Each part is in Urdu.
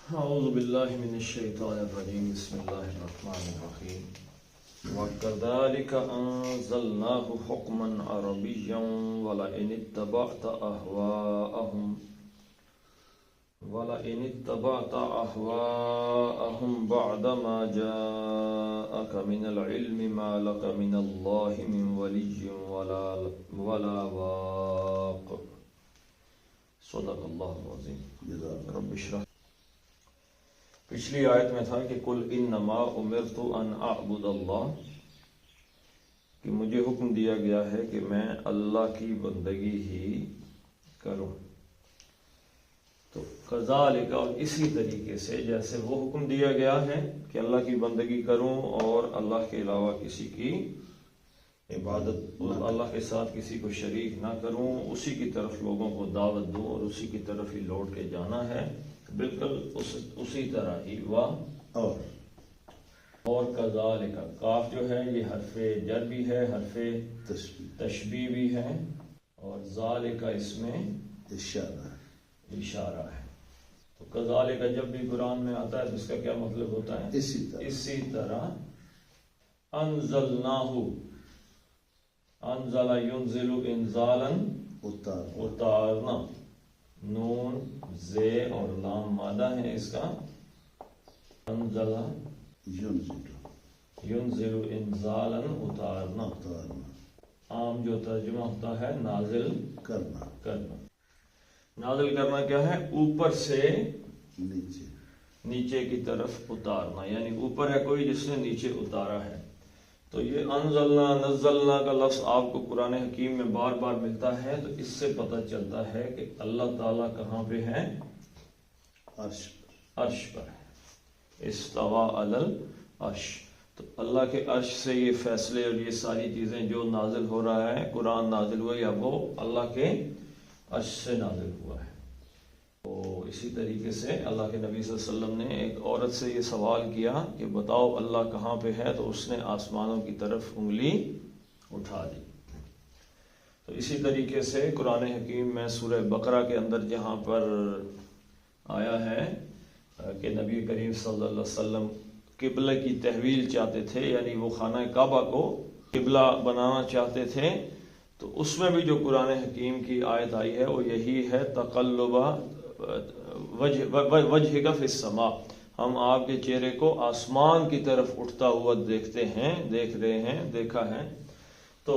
اعوذ باللہ من الشیطان الرجیم بسم اللہ الرحمن الرحیم وَكَذَلِكَ أَنزَلْنَاهُ حُكْمًا عَرَبِيًّا وَلَئِنِ اتَّبَعْتَ أَهْوَاءَهُمْ بَعْدَمَا جَاءَكَ مِنَ الْعِلْمِ مَا لَكَ مِنَ اللَّهِ مِنْ وَلِيٍّ وَلَا وَاقٍ صدق اللہ العظیم رب اشرح۔ پچھلی آیت میں تھا کہ قل انما امرت ان اعبد اللہ، کہ مجھے حکم دیا گیا ہے کہ میں اللہ کی بندگی ہی کروں۔ تو کذالک، اور اسی طریقے سے جیسے وہ حکم دیا گیا ہے کہ اللہ کی بندگی کروں اور اللہ کے علاوہ کسی کی عبادت، اللہ کے ساتھ کسی کو شریک نہ کروں، اسی کی طرف لوگوں کو دعوت دوں اور اسی کی طرف ہی لوٹ کے جانا ہے، بالکل اسی طرح ہی اور کذالک، کاف جو ہے یہ حرف جر بھی ہے، حرف تشبیہ بھی ہے، اور ذالک اس میں اشارہ ہے۔ تو کذالک جب بھی قرآن میں آتا ہے تو اس کا کیا مطلب ہوتا ہے؟ اسی طرح انزلناہ، انزل ینزل انزالا، اتارنا، نون زے اور لام مادہ ہے اس کا، انزل ینزل انزالا، اتارنا۔ عام جو ترجمہ ہوتا ہے نازل کرنا۔ نازل کرنا کیا ہے؟ اوپر سے نیچے کی طرف اتارنا، یعنی اوپر ہے کوئی جس نے نیچے اتارا ہے۔ تو یہ انزلنا نزلنا کا لفظ آپ کو قرآن حکیم میں بار بار ملتا ہے، تو اس سے پتہ چلتا ہے کہ اللہ تعالیٰ کہاں پہ ہے؟ عرش پر ہے۔ استوى علی العرش، تو اللہ کے عرش سے یہ فیصلے اور یہ ساری چیزیں جو نازل ہو رہا ہے، قرآن نازل ہوا یا وہ اللہ کے عرش سے نازل ہوا ہے۔ تو اسی طریقے سے اللہ کے نبی صلی اللہ علیہ وسلم نے ایک عورت سے یہ سوال کیا کہ بتاؤ اللہ کہاں پہ ہے، تو اس نے آسمانوں کی طرف انگلی اٹھا دی۔ تو اسی طریقے سے قرآن حکیم میں سورہ بقرہ کے اندر جہاں پر آیا ہے کہ نبی کریم صلی اللہ علیہ وسلم قبلہ کی تحویل چاہتے تھے، یعنی وہ خانہ کعبہ کو قبلہ بنانا چاہتے تھے، تو اس میں بھی جو قرآن حکیم کی آیت آئی ہے وہ یہی ہے، تقلب وجہک فی السماء، ہم آپ کے چہرے کو آسمان کی طرف اٹھتا ہوا دیکھتے ہیں، دیکھ رہے ہیں، دیکھا ہے۔ تو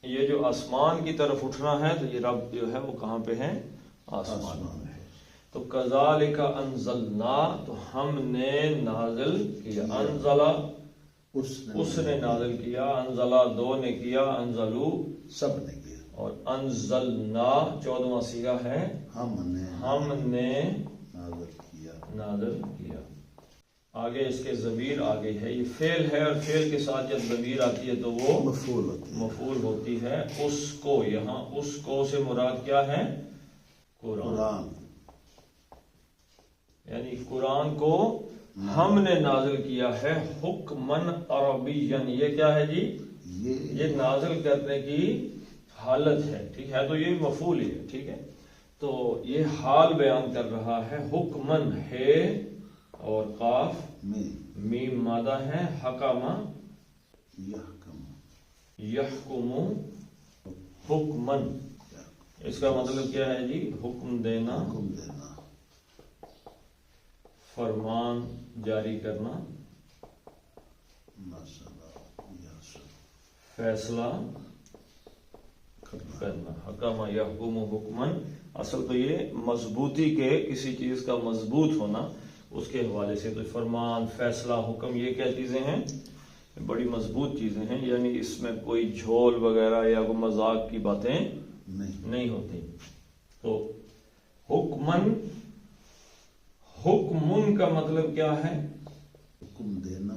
یہ جو آسمان کی طرف اٹھنا ہے، تو یہ رب جو ہے وہ کہاں پہ ہے؟ آسمان میں ہے۔ تو کذالک انزلنا، تو ہم نے نازل کیا، انزلہ اس نے نازل کیا، انزلہ دو نے کیا، انزلو سب نے کیا، اور انزلنا 14واں صیغہ ہے، ہم نے نازل کیا۔ آگے اس کے ضمیر آگے ہے، یہ فعل ہے، اور فعل کے ساتھ جب ضمیر آتی ہے تو وہ مفعول ہوتی ہے۔ اس کو، یہاں اس کو سے مراد کیا ہے؟ قرآن، یعنی قرآن کو ہم نے نازل کیا ہے، حکمن عربین۔ یہ کیا ہے جی؟ یہ نازل کرنے کی حالت ہے، ٹھیک ہے، تو یہ مفعول ہی ہے، ٹھیک ہے۔ تو یہ حال بیان کر رہا ہے، حکمن ہے اور قاف میم مادہ ہے، حکم یحکم حکمن، اس کا مطلب کیا ہے جی؟ حکم دینا، فرمان جاری کرنا، فیصلہ کرنا۔ حکم یحکم حکمن، اصل تو یہ مضبوطی کے، کسی چیز کا مضبوط ہونا، اس کے حوالے سے تو فرمان، فیصلہ، حکم، یہ کیا چیزیں ہیں؟ بڑی مضبوط چیزیں ہیں، یعنی اس میں کوئی جھول وغیرہ یا کوئی مذاق کی باتیں نہیں ہوتی۔ تو حکمن، حکمن کا مطلب کیا ہے؟ حکم دینا۔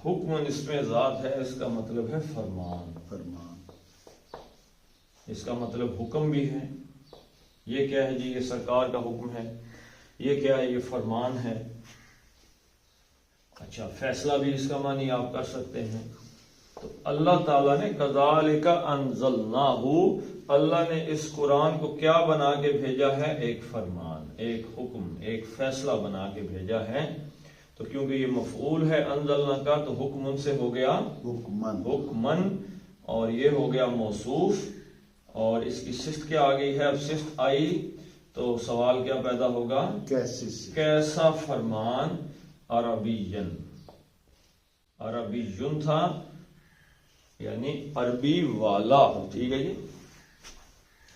حکمن اس میں ذات ہے، اس کا مطلب ہے فرمان۔ اس کا مطلب حکم بھی ہے۔ یہ کیا ہے جی؟ یہ سرکار کا حکم ہے۔ یہ کیا ہے؟ یہ فرمان ہے۔ اچھا، فیصلہ بھی اس کا معنی آپ کر سکتے ہیں۔ تو اللہ تعالیٰ نے کذالک انزلناہ، اللہ نے اس قرآن کو کیا بنا کے بھیجا ہے؟ ایک فرمان۔ ایک حکم، ایک فیصلہ بنا کے بھیجا ہے. تو کیونکہ یہ مفعول ہے انزلنا کا تو حکم ان سے ہو گیا حکمن، اور یہ ہو گیا موصوف، اور اس کی صفت کیا آ گئی ہے؟ اب صفت آئی تو سوال کیا پیدا ہوگا؟ کیسا فرمان؟ عربین، عربیون تھا یعنی عربی والا. ٹھیک ہے جی.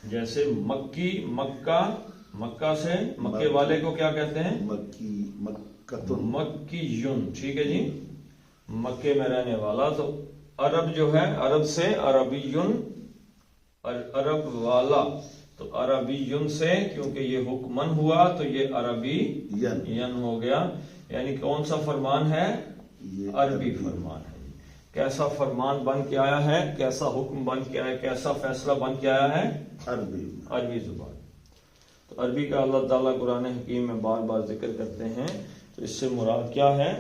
جیسے مکی، مکہ سے مکے والے کو کیا کہتے ہیں؟ مکیون. ٹھیک ہے جی، مکے میں رہنے والا. تو عرب جو ہے، عرب سے عربیون، عرب والا. تو عربیون سے کیونکہ یہ حکمن ہوا تو یہ عربی ین ہو گیا. یعنی کون سا فرمان ہے؟ عربی فرمان ہے. کیسا فرمان بن کے آیا ہے؟ کیسا حکم بن کے آیا؟ کیسا فیصلہ بن کے آیا ہے؟ عربی زبان. تو عربی کا اللہ تعالیٰ قرآن حکیم میں بار بار ذکر کرتے ہیں. تو اس سے مراد کیا ہے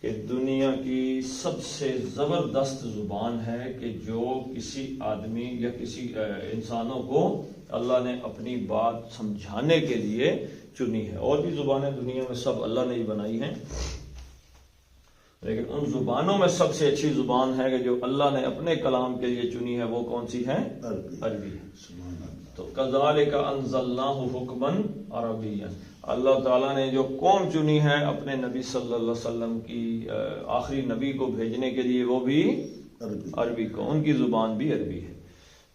کہ دنیا کی سب سے زبردست زبان ہے کہ جو کسی آدمی یا کسی انسانوں کو اللہ نے اپنی بات سمجھانے کے لیے چنی ہے. اور بھی زبانیں دنیا میں سب اللہ نے ہی بنائی ہیں، لیکن ان زبانوں میں سب سے اچھی زبان ہے کہ جو اللہ نے اپنے کلام کے لیے چنی ہے وہ کون سی ہے؟ عربی ہے. تو کذالک انزلناہ حکمن عربیا. اللہ تعالیٰ نے جو قوم چنی ہے اپنے نبی صلی اللہ علیہ وسلم کی آخری نبی کو بھیجنے کے لیے، وہ بھی عربی کو، ان کی زبان بھی عربی ہے.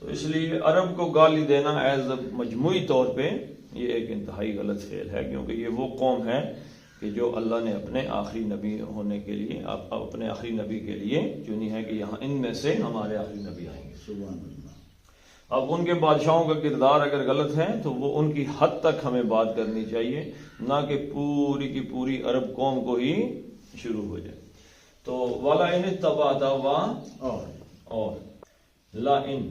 تو اس لیے عرب کو گالی دینا ایز مجموعی طور پہ یہ ایک انتہائی غلط فعل ہے، کیونکہ یہ وہ قوم ہے کہ جو اللہ نے اپنے آخری نبی ہونے کے لیے، اپنے آخری نبی کے لیے چنی ہے کہ یہاں ان میں سے ہمارے آخری نبی آئیں گے. سبحان اللہ. اب ان کے بادشاہوں کا کردار اگر غلط ہے تو وہ ان کی حد تک ہمیں بات کرنی چاہیے، نہ کہ پوری کی پوری عرب قوم کو ہی شروع ہو جائے. تو والا ان اتبعت اور لا ان،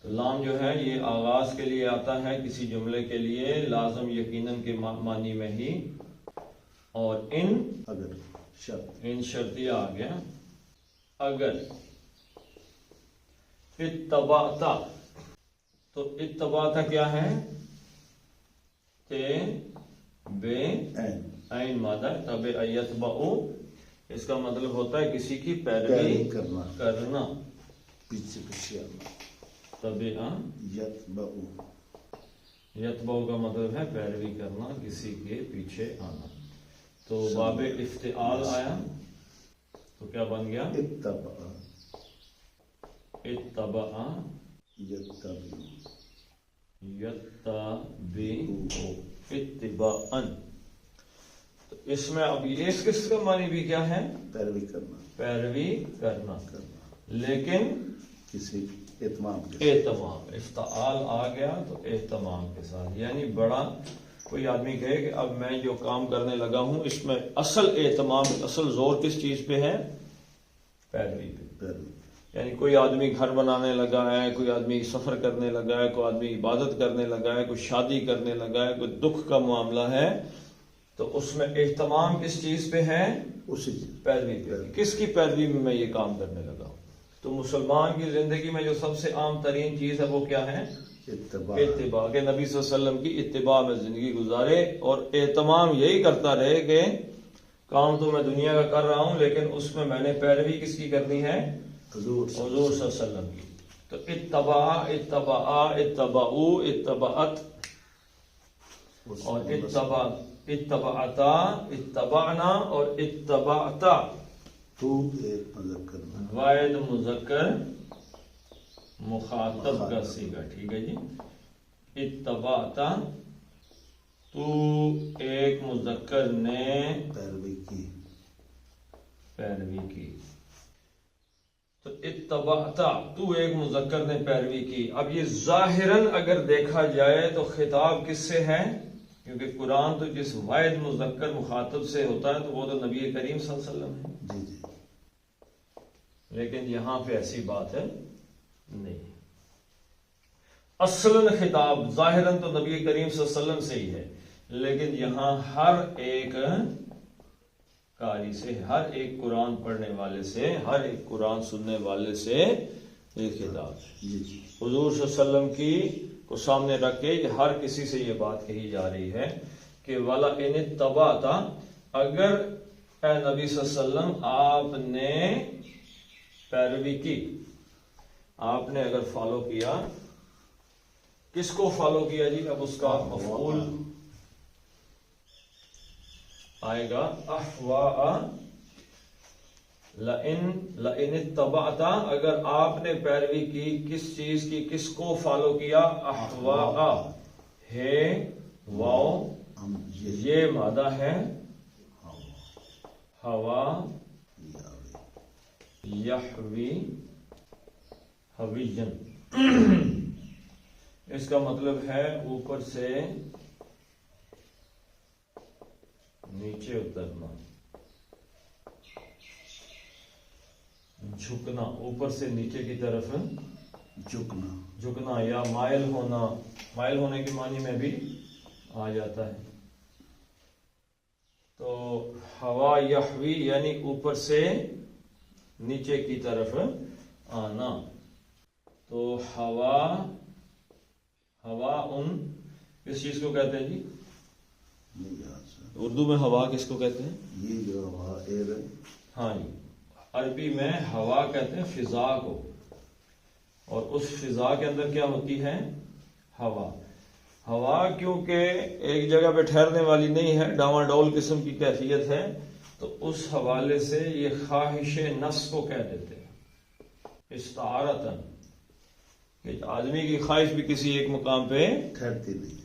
تو لام جو ہے یہ آغاز کے لیے آتا ہے کسی جملے کے لیے، لازم یقیناً کے معنی میں ہی. اور ان اگر شرط، ان شرطیہ آ گیا. اگر اتبعتا، تو اتبعتا کیا ہے؟ بے عین مادہ تبع یتبعو. اس کا مطلب ہوتا ہے کسی کی پیروی کرنا، پیچھے پیچھے آنا. تبع یتبعو، یتبعو کا مطلب ہے پیروی کرنا، کسی کے پیچھے آنا. تو باب افتعال آیا تو کیا بن گیا؟ اتبع یتبع اتباعا. تو اس میں اب یہ اس کا معنی بھی کیا ہے؟ پیروی کرنا، پیروی کرنا. لیکن کسی اہتمام اہتمام، افتعال آ گیا تو اہتمام کے ساتھ. یعنی بڑا کوئی آدمی کہے کہ اب میں جو کام کرنے لگا ہوں اس میں اصل اہتمام، اصل زور کس چیز پہ ہے؟ پیروی پہ. یعنی کوئی آدمی گھر بنانے لگا ہے، کوئی آدمی سفر کرنے لگا ہے، کوئی آدمی عبادت کرنے لگا ہے، کوئی شادی کرنے لگا ہے، کوئی دکھ کا معاملہ ہے، تو اس میں اہتمام کس چیز پہ ہے؟ اسی پیروی پہ. کس کی پیروی میں یہ کام کرنے لگا ہوں؟ تو مسلمان کی زندگی میں جو سب سے عام ترین چیز ہے وہ کیا ہے؟ اتباع. کہ نبی صلی اللہ علیہ وسلم کی اتباع میں زندگی گزارے، اور اہتمام یہی کرتا رہے کہ کام تو میں دنیا کا کر رہا ہوں لیکن اس میں میں نے پیروی کس کی کرنی ہے؟ حضور صلی اللہ علیہ وسلم کی. تو اتبعو، اتبعت، اور اتبعتا، اتبعنا اور اتبعتا. تو ایک مذکر واحد مذکر مخاطب کا صیغہ. ٹھیک ہے جی. اتبعتا، تو ایک مذکر نے پیروی کی. تو اتبعتا، تو ایک مذکر نے پیروی کی. اب یہ ظاہراً اگر دیکھا جائے تو خطاب کس سے ہے؟ کیونکہ قرآن تو جس واحد مذکر مخاطب سے ہوتا ہے تو وہ تو نبی کریم صلی اللہ علیہ وسلم ہے. جی. لیکن یہاں پہ ایسی بات ہے نہیں. اصلاً خطاب ظاہراً تو نبی کریم صلی اللہ علیہ وسلم سے ہی ہے، لیکن یہاں ہر ایک قاری سے، ہر ایک قرآن پڑھنے والے سے، ہر ایک قرآن سننے والے سے یہ خطاب ہے. حضور صلی اللہ علیہ وسلم کی کو سامنے رکھ کے ہر کسی سے یہ بات کہی جا رہی ہے کہ والا ان اتبعتا، اگر اے نبی صلی اللہ علیہ وسلم آپ نے پیروی کی، آپ نے اگر فالو کیا، کس کو فالو کیا جی؟ اب اس کا مفعول آئے گا احواء، لئن اتبعتا، اگر آپ نے پیروی کی کس چیز کی، کس کو فالو کیا؟ احواء ہے واو، یہ مادہ ہے ہوا، یحوی حویجن، اس کا مطلب ہے اوپر سے نیچے اترنا، جھکنا، اوپر سے نیچے کی طرف جھکنا یا مائل ہونا، مائل ہونے کے معنی میں بھی آ جاتا ہے۔ تو ہوا یحوی یعنی اوپر سے نیچے کی طرف آنا۔ تو ہوا ان کس چیز کو کہتے ہیں جی؟ اردو میں ہوا کس کو کہتے ہیں؟ یہ جو ہوا ایر، ہاں جی، عربی میں ہوا کہتے ہیں فضا کو، اور اس فضا کے اندر کیا ہوتی ہے؟ ہوا۔ ہوا کیونکہ ایک جگہ پہ ٹھہرنے والی نہیں ہے، ڈاواں ڈول قسم کی کیفیت ہے، تو اس حوالے سے یہ خواہش نفس کو کہہ دیتے ہیں استعارتاً، کہ آدمی کی خواہش بھی کسی ایک مقام پہ ٹھہرتی نہیں،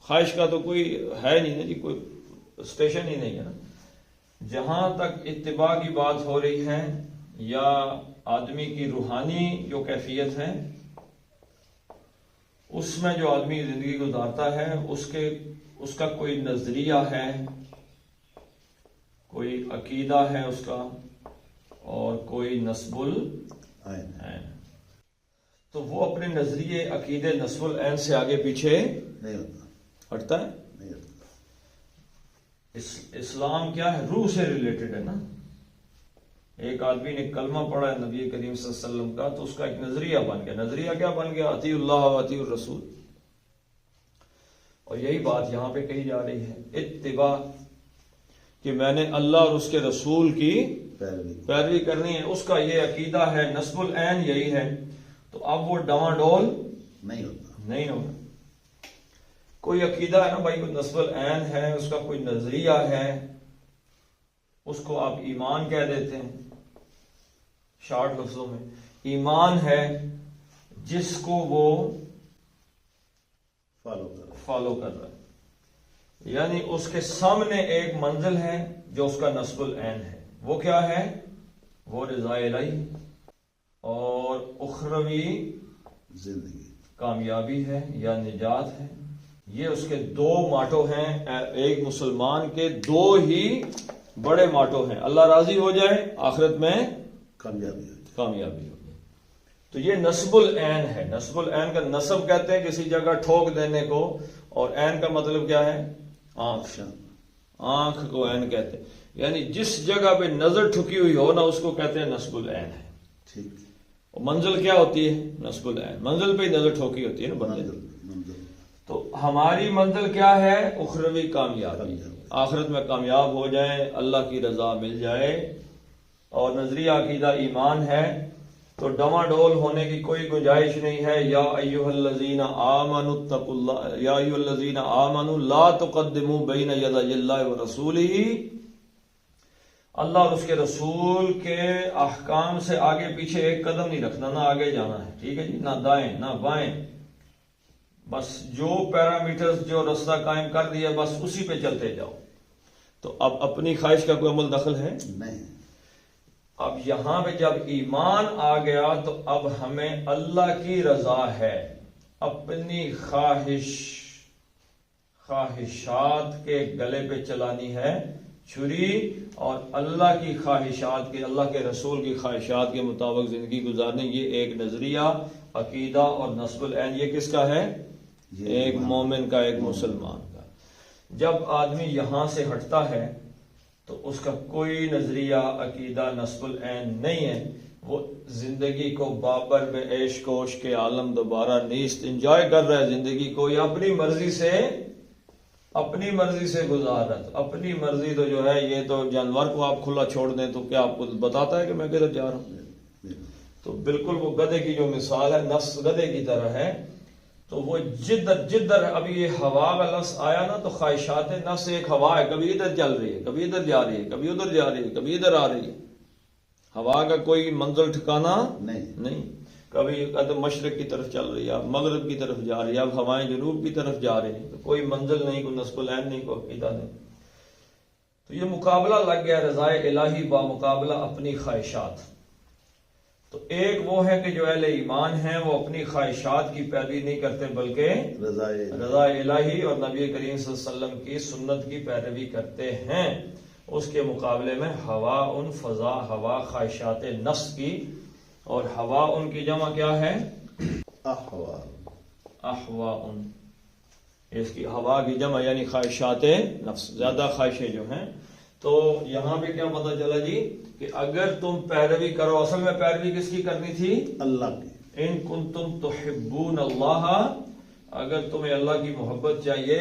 خواہش کا تو کوئی ہے نہیں نا جی، کوئی اسٹیشن ہی نہیں ہے نا۔ جہاں تک اتباع کی بات ہو رہی ہے یا آدمی کی روحانی جو کیفیت ہے، اس میں جو آدمی زندگی گزارتا ہے اس کا کوئی نظریہ ہے، کوئی عقیدہ ہے اس کا، اور کوئی نصب العین، تو وہ اپنے نظریے عقیدے نصب العین سے آگے پیچھے نہیں ہوتا، ہٹتا ہے نہیں ہوتا۔ اسلام کیا ہے؟ روح سے ریلیٹڈ ہے نا۔ ایک آدمی نے کلمہ پڑھا ہے نبی کریم صلی اللہ علیہ وسلم کا، تو اس کا ایک نظریہ بن گیا۔ نظریہ کیا بن گیا؟ اطیعوا اللہ و اطیعوا الرسول۔ اور یہی بات یہاں پہ کہی جا رہی ہے، اتباع، کہ میں نے اللہ اور اس کے رسول کی پیروی کرنی ہے، اس کا یہ عقیدہ ہے، نصب العین یہی ہے۔ تو اب وہ ڈواں ڈول نہیں ہوگا۔ کوئی عقیدہ ہے نا بھائی، کوئی نصب العین ہے، اس کا کوئی نظریہ ہے، اس کو آپ ایمان کہہ دیتے ہیں شارٹ لفظوں میں۔ ایمان ہے جس کو وہ فالو کر رہا ہے، یعنی اس کے سامنے ایک منزل ہے جو اس کا نصب العین ہے، وہ کیا ہے؟ وہ رضا الہی اور اخروی زندگی، کامیابی ہے یا نجات ہے۔ یہ اس کے دو ماٹو ہیں، ایک مسلمان کے دو ہی بڑے ماٹو ہیں، اللہ راضی ہو جائے، آخرت میں کامیابی ہو جائے۔ تو یہ نصب العین ہے۔ نصب العین کا نصب کہتے ہیں کسی جگہ ٹھوک دینے کو، اور عین کا مطلب کیا ہے؟ آنکھ کو عین کہتے ہیں، یعنی جس جگہ پہ نظر ٹھکی ہوئی ہو نا، اس کو کہتے ہیں نصب العین ہے۔ ٹھیک۔ اور منزل کیا ہوتی ہے؟ نصب العین، منزل پہ ہی نظر ٹھوکی ہوتی ہے نا منزل۔ تو ہماری منزل کیا ہے؟ اخروی کامیابی، آخرت میں کامیاب ہو جائیں، اللہ کی رضا مل جائے، اور نظریہ عقیدہ ایمان ہے، تو ڈواں ڈول ہونے کی کوئی گنجائش نہیں ہے۔ یا ایھا الذین آمنوا اتقوا اللہ، یا ایھا الذین آمنوا لا تقدموا بین یدی اللہ ورسولہ، اللہ اور اس کے رسول کے احکام سے آگے پیچھے ایک قدم نہیں رکھنا، نہ آگے جانا ہے، ٹھیک ہے جی، نہ دائیں نہ بائیں، بس جو پیرامیٹرز جو رستہ قائم کر دیا بس اسی پہ چلتے جاؤ۔ تو اب اپنی خواہش کا کوئی عمل دخل ہے نہیں۔ اب یہاں پہ جب ایمان آ گیا تو اب ہمیں اللہ کی رضا ہے، اپنی خواہشات کے گلے پہ چلانی ہے چھری، اور اللہ کی خواہشات کے، اللہ کے رسول کی خواہشات کے مطابق زندگی گزارنے۔ یہ ایک نظریہ عقیدہ اور نصب العین، یہ کس کا ہے؟ ایک مومن کا، ایک مسلمان کا۔ جب آدمی یہاں سے ہٹتا ہے تو اس کا کوئی نظریہ عقیدہ نصب العین نہیں ہے، وہ زندگی کو بابر میں عیش کوش کے عالم دوبارہ نیست انجوائے کر رہا ہے زندگی کو، یا اپنی مرضی سے گزار رہا ہے۔ تو اپنی مرضی تو جو ہے یہ تو جانور کو آپ کھلا چھوڑ دیں تو کیا آپ کو بتاتا ہے کہ میں کدھر جا رہا ہوں؟ تو بالکل وہ گدھے کی جو مثال ہے، نفس گدھے کی طرح ہے۔ تو وہ جدر ابھی یہ ہوا کا لفظ آیا نا، تو خواہشات نفس ایک ہوا ہے، کبھی ادھر چل رہی ہے، کبھی ادھر جا رہی ہے، کبھی ادھر جا رہی ہے، کبھی ادھر آ رہی ہے۔ ہوا کا کوئی منزل ٹھکانا نہیں، کبھی مشرق کی طرف چل رہی ہے، اب مغرب کی طرف جا رہی ہے، اب ہوائیں جنوب کی طرف جا رہی ہیں، کوئی منزل نہیں، کوئی نسب العین نہیں، کوئی عقیدہ نہیں۔ تو یہ مقابلہ لگ گیا رضائے الہی با مقابلہ اپنی خواہشات۔ تو ایک وہ ہے کہ جو اہل ایمان ہیں وہ اپنی خواہشات کی پیروی نہیں کرتے بلکہ رضائے الہی اور نبی کریم صلی اللہ علیہ وسلم کی سنت کی پیروی کرتے ہیں۔ اس کے مقابلے میں ہوا ان فضا، ہوا خواہشات نفس کی، اور ہوا ان کی جمع کیا ہے؟ احوا ان، اس کی ہوا کی جمع یعنی خواہشات نفس، زیادہ خواہشیں جو ہیں۔ تو یہاں پہ کیا پتہ چلا جی کہ اگر تم پیروی کرو، اصل میں پیروی کس کی کرنی تھی؟ اللہ کی۔ ان کنتم تحبون اللہ، اگر تمہیں اللہ کی محبت چاہیے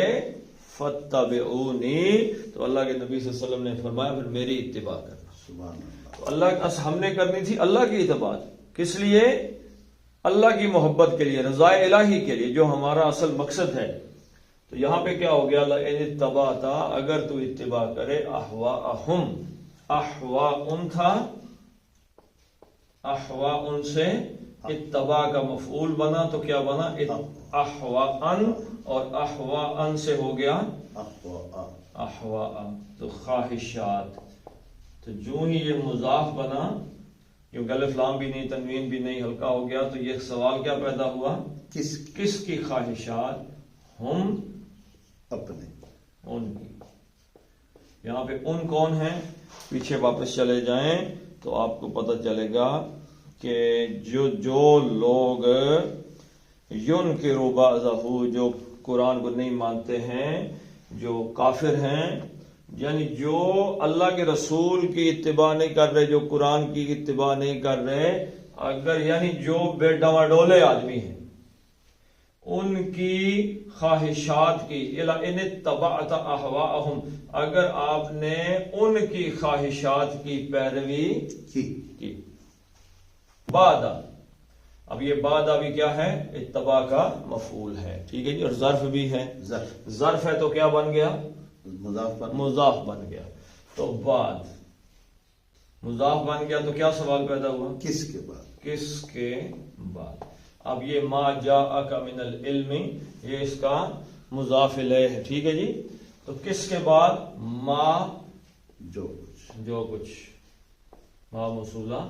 فاتبعونی، تو اللہ کے نبی صلی اللہ علیہ وسلم نے فرمایا پھر میری اتباع کرنا۔ سبحان اللہ۔ تو اللہ ہم نے کرنی تھی اللہ کی اتباع، کس لیے؟ اللہ کی محبت کے لیے، رضائے الہی کے لیے، جو ہمارا اصل مقصد ہے۔ تو یہاں پہ کیا ہو گیا؟ ان اتبعتا، اگر تو اتباع کرے، احواءہم، احوا ان تھا، احوا ان سے اتباع کا مفعول بنا تو کیا بنا؟ احوا ان، اور احوا ان سے ہو گیا احوا، تو خواہشات۔ تو جو ہی یہ مضاف بنا، کیونکہ الف لام بھی نہیں، تنوین بھی نہیں، ہلکا ہو گیا، تو یہ سوال کیا پیدا ہوا؟ کس کی خواہشات؟ ہم اپنے، ان کی۔ یہاں پہ ان کون ہیں؟ پیچھے واپس چلے جائیں تو آپ کو پتہ چلے گا کہ جو لوگ ينکروا بعضہ، جو قرآن کو نہیں مانتے ہیں، جو کافر ہیں، یعنی جو اللہ کے رسول کی اتباع نہیں کر رہے، جو قرآن کی اتباع نہیں کر رہے، اگر یعنی جو بے ڈواڈولے آدمی ہیں، ان کی خواہشات کی، ان اتبعت احواءہم، اگر آپ نے ان کی خواہشات کی پیروی کی۔ بعد، اب یہ بعد ابھی کیا ہے؟ اتباع کا مفعول ہے، ٹھیک ہے جی، اور ظرف بھی ہے، ظرف ہے تو کیا بن گیا؟ مضاف بن گیا۔ تو بعد مضاف بن گیا تو کیا سوال پیدا ہوا؟ کس کے بعد؟ اب یہ ما جاءک من العلم، یہ اس کا مضاف الیہ ہے، ٹھیک ہے جی۔ تو کس کے بعد؟ ما، جو کچھ، ما موصولہ،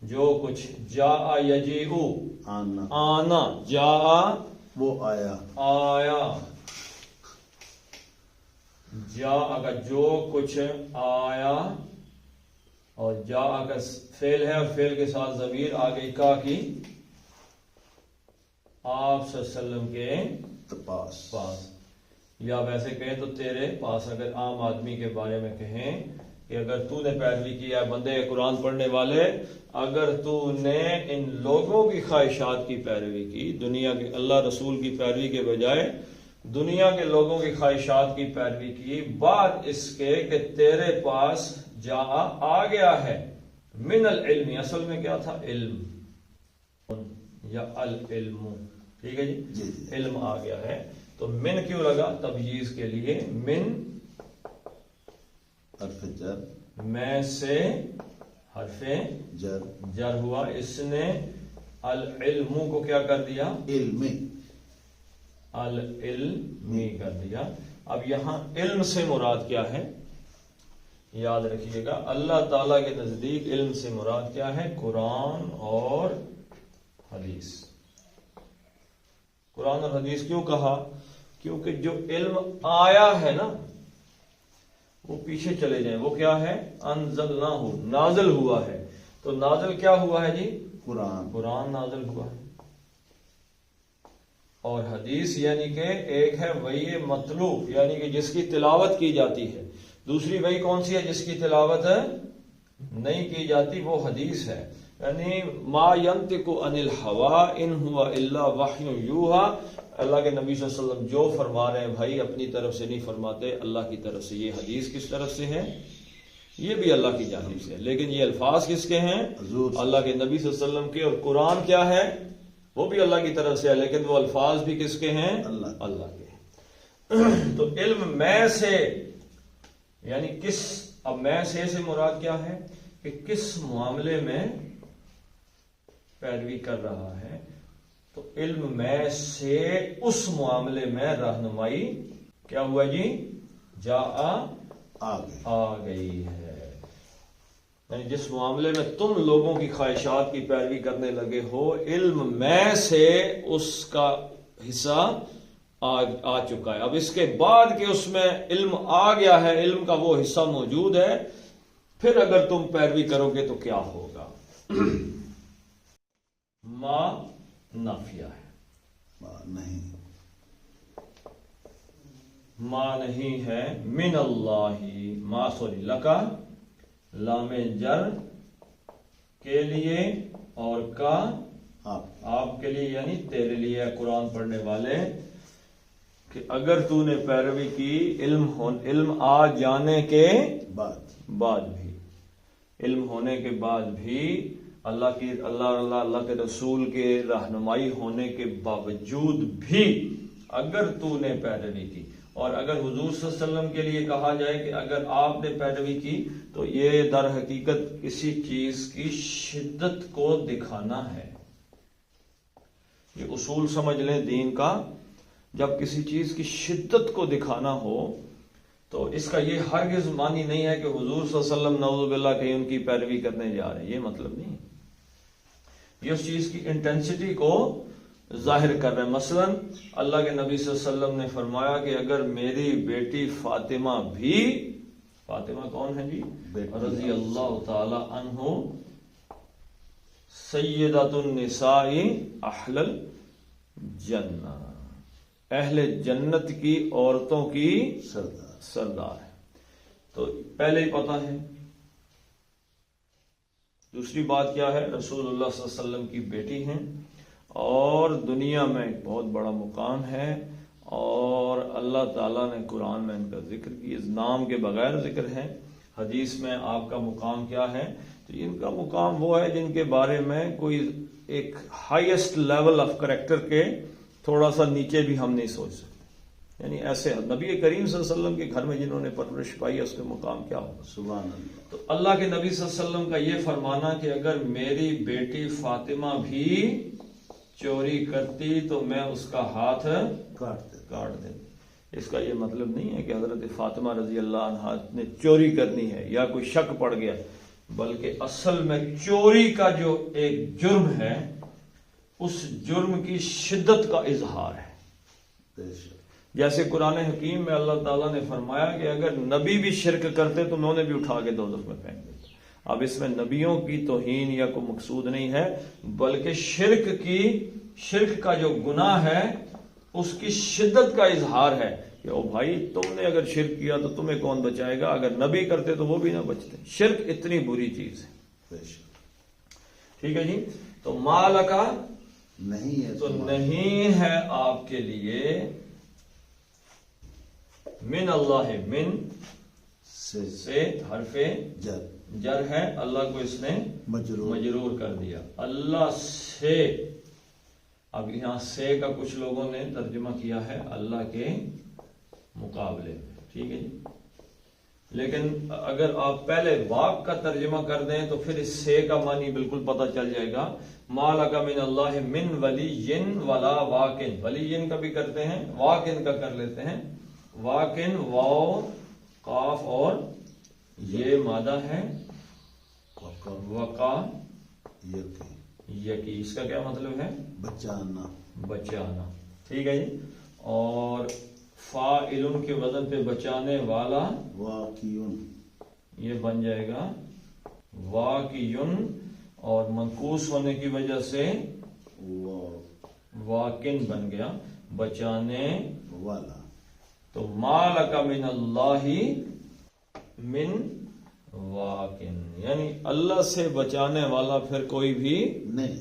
جو کچھ، جاء یجیء، آنا، جاء وہ آیا، جاء کا جو کچھ آیا، اور جاء کا فعل ہے، اور فعل کے ساتھ ضمیر آ گئی کا کی، آپ صلی اللہ علیہ وسلم کے پاس، یا ویسے کہیں تو تیرے پاس۔ اگر عام آدمی کے بارے میں کہیں کہ اگر تو نے پیروی کیا، بندے قرآن پڑھنے والے، اگر تو نے ان لوگوں کی خواہشات کی پیروی کی، دنیا کے اللہ رسول کی پیروی کے بجائے دنیا کے لوگوں کی خواہشات کی پیروی کی، بعد اس کے کہ تیرے پاس جا آ گیا ہے من العلم، اصل میں کیا تھا؟ علم یا العلم، ٹھیک ہے جی، علم آ گیا ہے۔ تو من کیوں لگا؟ تبییض کے لیے، من حرف جر، میں سے حرف جر ہوا، اس نے العلم کو کیا کر دیا؟ العلمی کر دیا۔ اب یہاں علم سے مراد کیا ہے؟ یاد رکھیے گا، اللہ تعالی کے نزدیک علم سے مراد کیا ہے؟ قرآن اور حدیث۔ قرآن اور حدیث کیوں کہا؟ کیونکہ جو علم آیا ہے نا، وہ پیچھے چلے جائیں، وہ کیا ہے؟ انزلناہ، نازل ہوا ہے۔ تو نازل کیا ہوا ہے جی؟ قرآن نازل ہوا ہے۔ اور حدیث یعنی کہ ایک ہے وحی مطلوب، یعنی کہ جس کی تلاوت کی جاتی ہے، دوسری وحی کون سی ہے؟ جس کی تلاوت نہیں کی جاتی، وہ حدیث ہے۔ یعنی ما ینطق عن الہوا ان ہوا الا وحی یوحا، اللہ کے نبی صلی اللہ علیہ وسلم جو فرما رہے ہیں بھائی اپنی طرف سے نہیں فرماتے، اللہ کی طرف سے۔ یہ حدیث کس طرف سے ہے؟ یہ بھی اللہ کی جانب سے ہے، لیکن یہ الفاظ کس کے ہیں؟ اللہ کے نبی صلی اللہ علیہ وسلم کے۔ اور قرآن کیا ہے؟ وہ بھی اللہ کی طرف سے ہے، لیکن وہ الفاظ بھی کس کے ہیں؟ اللہ کے۔ تو علم میں سے یعنی کس، اب میں سے مراد کیا ہے کہ کس معاملے میں پیروی کر رہا ہے، تو علم میں سے اس معاملے میں رہنمائی کیا ہوا جی؟ جا آ گئی ہے۔ یعنی جس معاملے میں تم لوگوں کی خواہشات کی پیروی کرنے لگے ہو، علم میں سے اس کا حصہ آ چکا ہے۔ اب اس کے بعد کہ اس میں علم آ گیا ہے، علم کا وہ حصہ موجود ہے، پھر اگر تم پیروی کرو گے تو کیا ہوگا؟ ما نافیہ ہے، ما نہیں ہے، من اللہ، ما سوری لکا، لام جر کے لیے اور کا آپ کے لیے، یعنی تیرے لیے قرآن پڑھنے والے، کہ اگر تو نے پیروی کی علم آ جانے کے بعد بھی، علم ہونے کے بعد بھی، اللہ کے رسول کے رہنمائی ہونے کے باوجود بھی اگر تو نے پیروی کی، اور اگر حضور صلی اللہ علیہ وسلم کے لیے کہا جائے کہ اگر آپ نے پیروی کی تو یہ در حقیقت کسی چیز کی شدت کو دکھانا ہے۔ یہ اصول سمجھ لیں دین کا، جب کسی چیز کی شدت کو دکھانا ہو تو اس کا یہ ہرگز معنی نہیں ہے کہ حضور صلی اللہ علیہ وسلم نعوذ باللہ کہیں ان کی پیروی کرنے جا رہے ہیں، یہ مطلب نہیں۔ یہ اس چیز کی انٹینسٹی کو ظاہر کر رہے ہیں۔ مثلا اللہ کے نبی صلی اللہ علیہ وسلم نے فرمایا کہ اگر میری بیٹی فاطمہ بھی، فاطمہ کون ہے جی؟ رضی اللہ تعالی عنہ، سیدۃ النساء اہل الجنہ، اہل جنت کی عورتوں کی سردار ہے، تو پہلے ہی پتہ ہے۔ دوسری بات کیا ہے؟ رسول اللہ صلی اللہ علیہ وسلم کی بیٹی ہیں، اور دنیا میں ایک بہت بڑا مقام ہے، اور اللہ تعالیٰ نے قرآن میں ان کا ذکر کیا، نام کے بغیر ذکر ہے۔ حدیث میں آپ کا مقام کیا ہے؟ تو ان کا مقام وہ ہے جن کے بارے میں کوئی ایک ہائیسٹ لیول آف کریکٹر کے تھوڑا سا نیچے بھی ہم نہیں سوچ سکتے۔ یعنی ایسے نبی کریم صلی اللہ علیہ وسلم کے گھر میں جنہوں نے پرورش پائی ہے، اس کے مقام کیا ہوگا؟ سبحان اللہ۔ تو اللہ کے نبی صلی اللہ علیہ وسلم کا یہ فرمانا کہ اگر میری بیٹی فاطمہ بھی چوری کرتی تو میں اس کا ہاتھ کاٹ دیں۔ اس کا یہ مطلب نہیں ہے کہ حضرت فاطمہ رضی اللہ عنہا نے چوری کرنی ہے یا کوئی شک پڑ گیا، بلکہ اصل میں چوری کا جو ایک جرم ہے، اس جرم کی شدت کا اظہار ہے۔ جیسے قرآن حکیم میں اللہ تعالیٰ نے فرمایا کہ اگر نبی بھی شرک کرتے تو میں انہیں بھی اٹھا کے دوزخ میں پھینک دیتا۔ اب اس میں نبیوں کی توہین یا کوئی مقصود نہیں ہے، بلکہ شرک کا جو گناہ ہے اس کی شدت کا اظہار ہے کہ او بھائی تم نے اگر شرک کیا تو تمہیں کون بچائے گا، اگر نبی کرتے تو وہ بھی نہ بچتے۔ شرک اتنی بری چیز ہے۔ ٹھیک ہے جی، تو مال کا نہیں ہے تو نہیں ہے آپ کے لیے، من اللہ، من سے حرف جر ہے، اللہ کو اس نے مجرور کر دیا، اللہ سے۔ اب یہاں سے کا کچھ لوگوں نے ترجمہ کیا ہے اللہ کے مقابلے میں، ٹھیک ہے جی، لیکن اگر آپ پہلے واق کا ترجمہ کر دیں تو پھر اس سے کا معنی بالکل پتہ چل جائے گا۔ ما لک من اللہ من ولی ولا واقن، ولی کا بھی کرتے ہیں، واقن کا کر لیتے ہیں، واقن واو قاف اور یہ مادہ ہے، وقا یقی، اس کا کیا مطلب ہے؟ بچانا، ٹھیک ہے جی، اور فاعل کے وزن پہ بچانے والا، واقعون، یہ بن جائے گا واقعون، اور منقوص ہونے کی وجہ سے واقن بن گیا، بچانے والا۔ تو ما لک من اللہ من واقن، یعنی اللہ سے بچانے والا پھر کوئی بھی نہیں.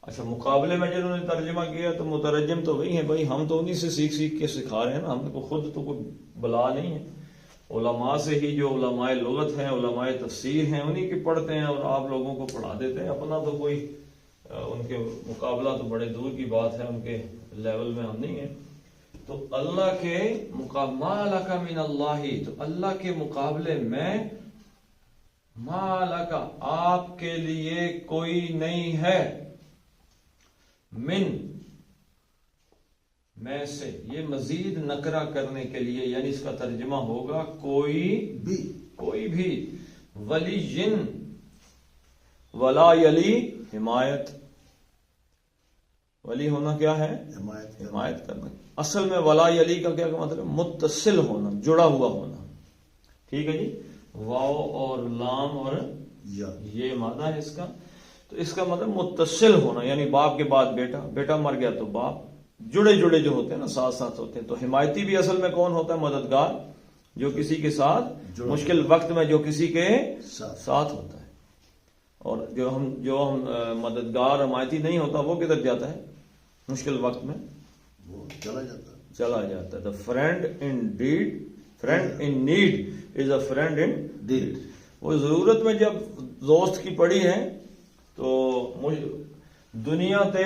اچھا مقابلے میں جنہوں نے ترجمہ کیا تو مترجم تو وہی ہیں بھائی، ہم تو انہی سے سیکھ کے سکھا رہے ہیں نا، ہم کو خود تو کوئی بلا نہیں ہے. علماء سے ہی، جو علماء لغت ہیں، علماء تفسیر ہیں، انہی کی پڑھتے ہیں اور آپ لوگوں کو پڑھا دیتے ہیں. اپنا تو کوئی ان کے مقابلہ تو بڑے دور کی بات ہے، ان کے لیول میں ہم نہیں ہیں. تو اللہ کے ما لک من اللہ، تو اللہ کے مقابلے میں ما لک، آپ کے لیے کوئی نہیں ہے، من میں سے، یہ مزید نکرہ کرنے کے لیے، یعنی اس کا ترجمہ ہوگا کوئی بھی ولی جن، ولا یلی حمایت. ولی ہونا کیا ہے؟ حمایت کرنا. اصل میں ولا یلی کا کیا مطلب؟ متصل ہونا، جڑا ہوا ہونا. ٹھیک ہے جی، واو اور لام اور یہ مادہ ہے اس کا. تو اس کا مطلب متصل ہونا، یعنی باپ کے بعد بیٹا، بیٹا مر گیا تو باپ، جڑے جڑے جو ہوتے ہیں نا، ساتھ ساتھ ہوتے ہیں. تو حمایتی بھی اصل میں کون ہوتا ہے؟ مددگار، جو کسی کے ساتھ مشکل وقت میں جو کسی کے ساتھ ہوتا ہے. اور جو ہم مددگار حمایتی نہیں ہوتا، وہ کدھر جاتا ہے مشکل وقت میں؟ وہ چلا جاتا ہے. The friend in need is a friend indeed. وہ ضرورت میں جب دوست کی پڑی ہے تو دنیا تے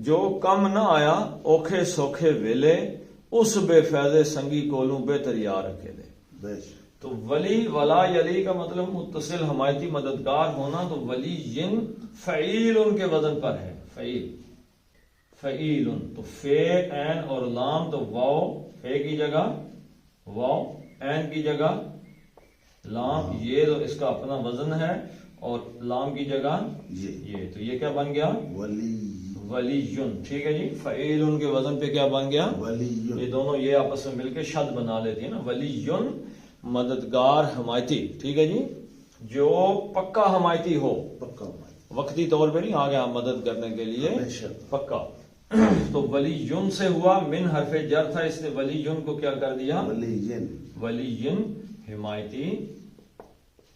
جو کم نہ آیا، اوکھے سوکھے ویلے، اس بے فیض سنگی کولوں بہتر یار اکیلے. تو ولی، ولا یلی کا مطلب متصل، حمایتی، مددگار ہونا. تو ولی جن فعیل ان کے وزن پر ہے، فعیل. تو فے، این اور لام، تو واو فے کی جگہ واو، این کی جگہ لام، یہ تو اس کا اپنا وزن ہے، اور لام کی جگہ یہ. تو یہ کیا بن گیا؟ ولی یون. ٹھیک ہے جی، فعیل ان کے وزن پہ کیا بن گیا؟ یہ دونوں یہ آپس میں مل کے شد بنا لیتی ہے نا. ولی یون مددگار، حمایتی. ٹھیک ہے جی، جو پکا حمایتی ہو، وقتی طور پہ نہیں آ گیا مدد کرنے کے لیے، پکا. تو ولی یون سے ہوا، من حرف جر تھا، اس نے ولی یون کو کیا کر دیا؟ ولی یون حمایتی،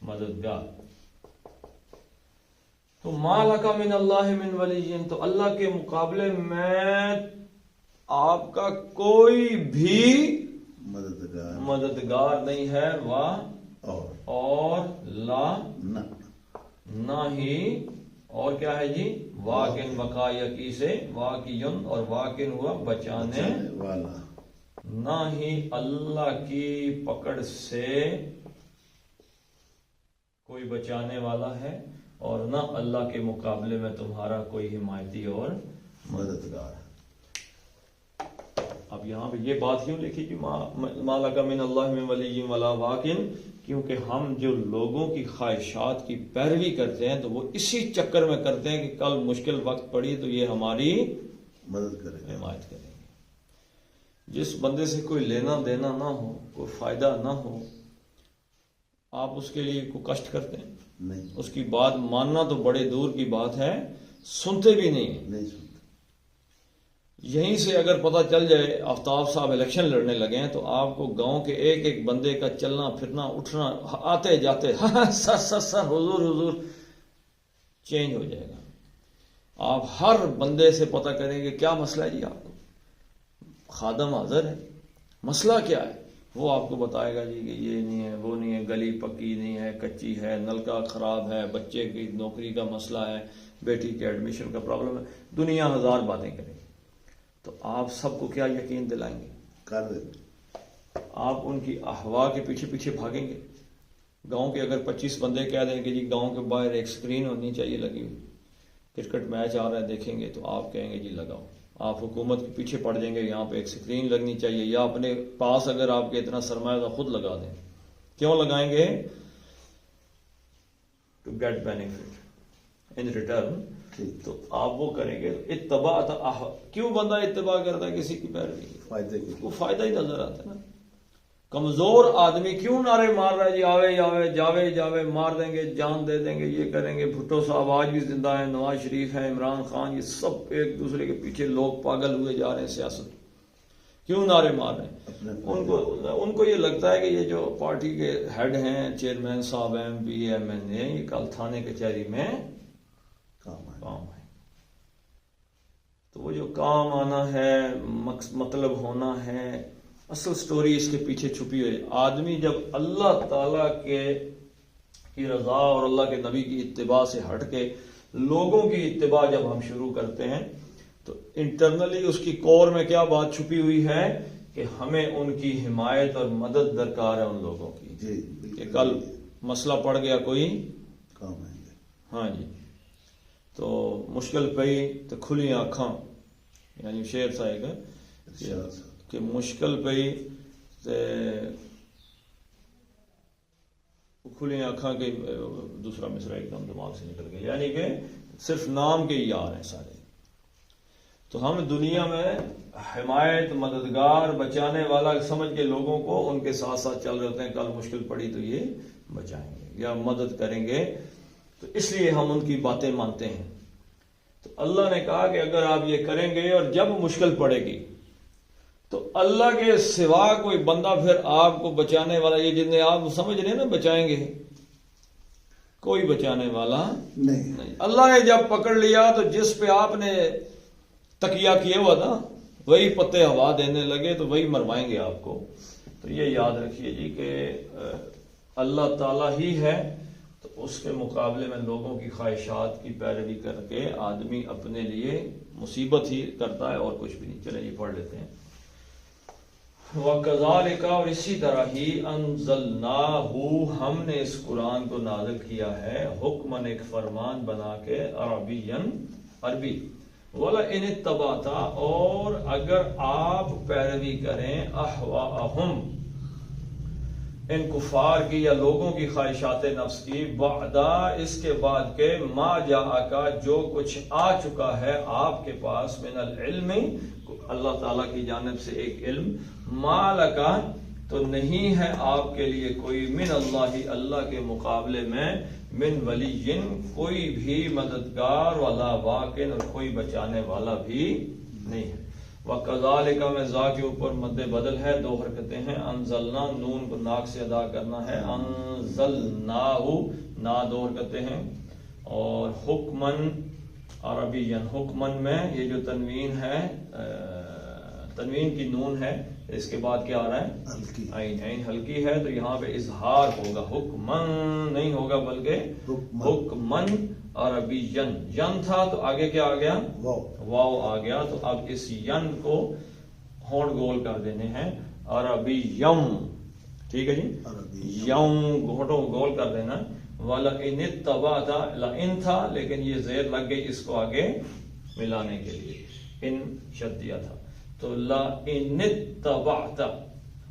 مددگار. تو ما لک من اللہ من ولی، تو اللہ کے مقابلے میں آپ کا کوئی بھی مددگار نہیں ہے. اور لا نہ ہی، اور کیا ہے جی؟ واقن، وقا یقی سے واقعن، اور واقن ہوا بچانے والا. نہ ہی اللہ کی پکڑ سے کوئی بچانے والا ہے، اور نہ اللہ کے مقابلے میں تمہارا کوئی حمایتی اور مددگار ہے. اب یہاں پہ یہ بات کیوں لکھی کہ ما لک من اللہ من ولی ولا واقن؟ کیونکہ ہم جو لوگوں کی خواہشات کی پیروی کرتے ہیں تو وہ اسی چکر میں کرتے ہیں کہ کل مشکل وقت پڑی تو یہ ہماری مدد کریں گے، حمایت کریں گے. جس بندے سے کوئی لینا دینا نہ ہو، کوئی فائدہ نہ ہو، آپ اس کے لیے کوئی کشٹ کرتے ہیں؟ نہیں. اس کی بات ماننا تو بڑے دور کی بات ہے، سنتے بھی نہیں ہیں. یہیں سے اگر پتہ چل جائے آفتاب صاحب الیکشن لڑنے لگے ہیں تو آپ کو گاؤں کے ایک ایک بندے کا چلنا پھرنا اٹھنا آتے جاتے سر حضور چینج ہو جائے گا. آپ ہر بندے سے پتہ کریں گے کیا مسئلہ ہے جی، آپ کو خادم حاضر ہے، مسئلہ کیا ہے، وہ آپ کو بتائے گا جی کہ یہ نہیں ہے، وہ نہیں ہے، گلی پکی نہیں ہے، کچی ہے، نلکا خراب ہے، بچے کی نوکری کا مسئلہ ہے، بیٹی کے ایڈمیشن کا پرابلم ہے. دنیا ہزار باتیں کرے گی. تو آپ سب کو کیا یقین دلائیں گے؟ آپ ان کی احوا کے پیچھے پیچھے بھاگیں گے. گاؤں کے اگر 25 بندے کہہ دیں کہ جی گاؤں کے باہر ایک سکرین ہونی چاہیے لگی ہوئی، کرکٹ میچ آ رہا ہے دیکھیں گے، تو آپ کہیں گے جی لگاؤ. آپ حکومت کے پیچھے پڑ جائیں گے، یہاں پہ ایک سکرین لگنی چاہیے، یا اپنے پاس اگر آپ کے اتنا سرمایہ تو خود لگا دیں. کیوں لگائیں گے؟ To get benefit in return. تو آپ وہ کریں گے. اتباع کیوں بندہ اتباع کرتا ہے کسی کی پیروی؟ وہ فائدہ ہی نظر آتا ہے نا. کمزور آدمی کیوں نعرے مار رہا ہے جی آوے جاوے جاوے جاوے، مار دیں گے، جان دے دیں گے، یہ کریں گے. بھٹو صاحب آج بھی زندہ ہیں، نواز شریف ہیں، عمران خان، یہ سب ایک دوسرے کے پیچھے لوگ پاگل ہوئے جا رہے ہیں سیاست. کیوں نعرے مار رہے ہیں؟ ان کو یہ لگتا ہے کہ یہ جو پارٹی کے ہیڈ ہیں، چیئرمین صاحب ہیں، MN ہیں، یہ کل تھانے کچہری میں کام ہے. تو وہ جو کام آنا ہے، مطلب ہونا ہے، اصل سٹوری اس کے پیچھے چھپی ہوئی. آدمی جب اللہ تعالیٰ کی رضا اور اللہ کے نبی کی اتباع سے ہٹ کے لوگوں کی اتباع جب ہم شروع کرتے ہیں تو انٹرنلی اس کی کور میں کیا بات چھپی ہوئی ہے کہ ہمیں ان کی حمایت اور مدد درکار ہے ان لوگوں کی. کہ کل مسئلہ پڑ گیا کوئی کام آئیں گے. ہاں جی. تو مشکل پئی تو کھلی آنکھاں، یعنی شعر صاحب کہ مشکل پئی کھلی آنکھاں کے دوسرا مصرع ایک دم دماغ سے نکل گیا، یعنی کہ صرف نام کے یار ہیں سارے. تو ہم دنیا میں حمایت، مددگار، بچانے والا سمجھ کے لوگوں کو ان کے ساتھ ساتھ چل رہے ہوتے ہیں. کل مشکل پڑی تو یہ بچائیں گے یا مدد کریں گے، تو اس لیے ہم ان کی باتیں مانتے ہیں. تو اللہ نے کہا کہ اگر آپ یہ کریں گے اور جب مشکل پڑے گی تو اللہ کے سوا کوئی بندہ پھر آپ کو بچانے والا، یہ جتنے آپ سمجھ رہے ہیں نا بچائیں گے، کوئی بچانے والا نہیں. اللہ نے جب پکڑ لیا تو جس پہ آپ نے تکیہ کیا ہوا تھا وہی پتے ہوا دینے لگے تو وہی مروائیں گے آپ کو. تو یہ یاد رکھیے جی کہ اللہ تعالیٰ ہی ہے، تو اس کے مقابلے میں لوگوں کی خواہشات کی پیروی کر کے آدمی اپنے لیے مصیبت ہی کرتا ہے اور کچھ بھی نہیں. چلیں یہ پڑھ لیتے ہیں. وَكَذَلِكَ، اور اسی طرح ہی أَنزَلْنَاهُ، ہم نے اس قرآن کو نازل کیا ہے، حکماً ایک فرمان بنا کے، عربیًا عربی، وَلَئِنِ اتَّبَعْتَ، اور اگر آپ پیروی کریں، أَهْوَاءَهُمْ، ان کفار کی یا لوگوں کی خواہشات نفس کی، بعدا، اس کے بعد کے، ما جاءک، جو کچھ آ چکا ہے آپ کے پاس، من العلم، اللہ تعالیٰ کی جانب سے ایک علم، ما لکا، تو نہیں ہے آپ کے لیے کوئی، من اللہ، اللہ کے مقابلے میں، من ولی، کوئی بھی مددگار، ولا واقن، اور کوئی بچانے والا بھی نہیں ہے. وَكَذَلِكَ، میں ذا کے اوپر مد بدل ہے، دو حرکتیں ہیں. انزلنا، نون کو ناک سے ادا کرنا ہے، انزلناہو، نا دو حرکتیں ہیں. اور حکمن عربین، حکمن میں یہ جو تنوین ہے، تنوین کی نون ہے، اس کے بعد کیا آ رہا ہے؟ عین. عین ہلکی ہے تو یہاں پہ اظہار ہوگا، حکمن نہیں ہوگا بلکہ حکمن عربین. ین تھا تو آگے کیا آ گیا؟ واو آ گیا. تو اب اس ین کو ہونٹ گول کر دینے ہیں، عربیم. ٹھیک ہے جی، یم ہونٹوں گول کر دینا. وَلَئِنِ اتَّبَعْتَ، لَئِن تھا لیکن یہ زیر لگ گئی اس کو آگے ملانے کے لیے، ان شد دیا تھا. تو لَئِنِ اتَّبَعْتَ،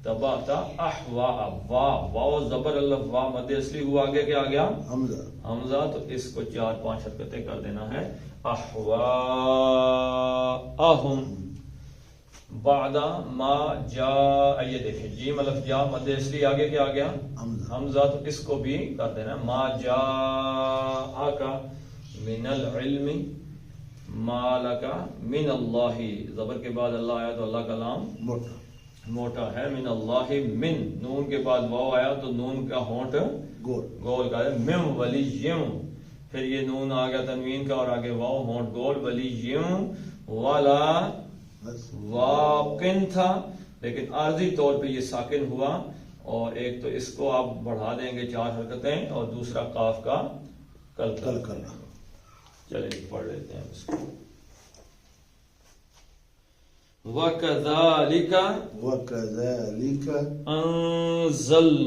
تبعت احواء، واو زبر اللہ، وا مد اصلی ہوا، آگے کیا آ گیا؟ حمزہ. تو اس کو 4-5 حرکتیں کر دینا ہے. احواءہم بعد ما جاء، یہ دیکھیں جیم الف جا مد اصلی، آگے کیا آ گیا؟ حمزہ. تو اس کو بھی کر دینا ہے. ما جاءک من العلم، ما لکا من اللہ، زبر کے بعد اللہ آیا تو اللہ کا نام موٹا ہے. من اللہ، من، نون کے بعد واو آیا تو نون کا ہونٹ گول کا ہے. من ولییم، پھر یہ نون آ گیا تنوین کا اور آگے واو، ہونٹ گول. ولییم، والا واقن تھا لیکن عارضی طور پہ یہ ساکن ہوا. اور ایک تو اس کو آپ بڑھا دیں گے 4 حرکتیں، اور دوسرا قاف کا کل کرنا. چلیں پڑھ لیتے ہیں اس کو. وَكَذَلِكَ أَنزَلْنَاهُ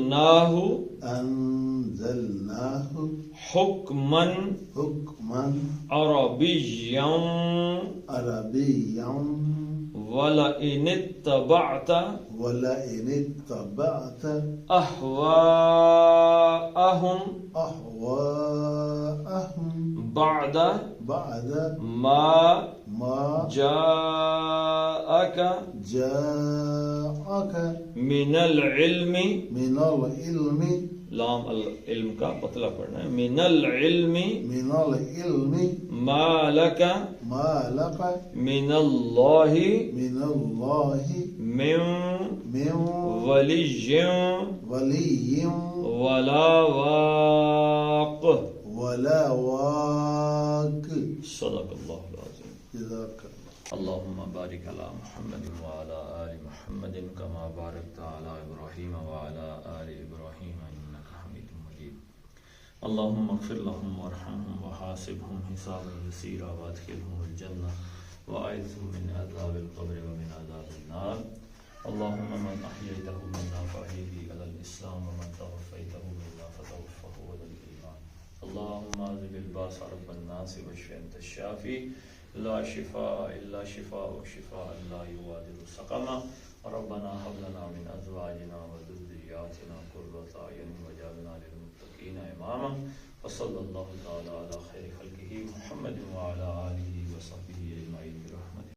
حُكْمًا عَرَبِيًّا وَلَئِنِ اتَّبَعْتَ أَهْوَاءَهُمْ بعد ما جاءك من العلم، لام العلم کا پتلا پڑھنا ہے، من العلم ما لك من اللہ من ولی ولا واق ولا واق. صدق اللہ العظیم. جزاک اللہ. اللهم بارك على محمد وعلى آل محمد كما باركت على إبراهيم وعلى آل إبراهيم إنك حميد مجيد. اللهم اغفر لهم وارحمهم وحاسبهم حسابا يسيرا وادخلهم الجنة وأعذهم من عذاب القبر ومن عذاب النار. اللهم من أحييته منا فأحيه على الإسلام ومن توفيته منا فتوفه على الإيمان. اللهم أذهب الباس رب الناس واشف أنت الشافي لا شفاء إلا شفاء شفاء لا يغادر سقما. ربنا هب لنا من أزواجنا وذرياتنا قرة أعين واجعلنا للمتقين إماما. وصلى الله تعالى على خير خلقه محمد وعلى آله وصحبه أجمعين.